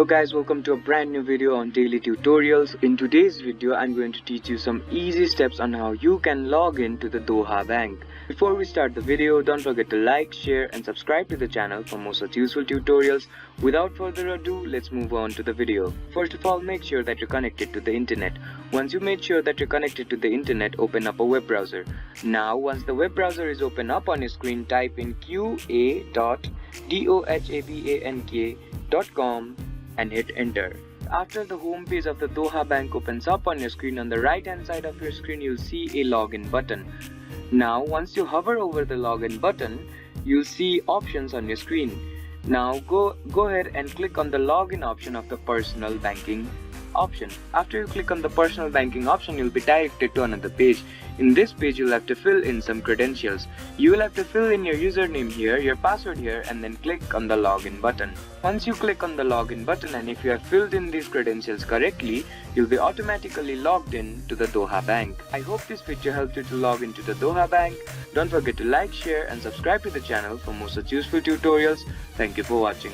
Hello guys, welcome to a brand new video on daily tutorials. In today's video, I'm going to teach you some easy steps on how you can log in to the Doha Bank. Before we start the video, don't forget to like, share and subscribe to the channel for more such useful tutorials. Without further ado, let's move on to the video. First of all, make sure that you're connected to the internet. Once you made sure that you're connected to the internet, open up a web browser. Now, once the web browser is open up on your screen, type in qa.dohabank.com and hit enter. After the home page of the Doha Bank opens up on your screen, on the right hand side of your screen you'll see a login button. Now once you hover over the login button, you'll see options on your screen. Now go ahead and click on the login option of the personal banking option. After you click on the personal banking option, you'll be directed to another page. In this page, you'll have to fill in some credentials. You will have to fill in your username here, your password here, and then click on the login button. Once you click on the login button, and if you have filled in these credentials correctly, you'll be automatically logged in to the Doha Bank. I hope this video helped you to log into the Doha Bank. Don't forget to like, share and subscribe to the channel for more such useful tutorials. Thank you for watching.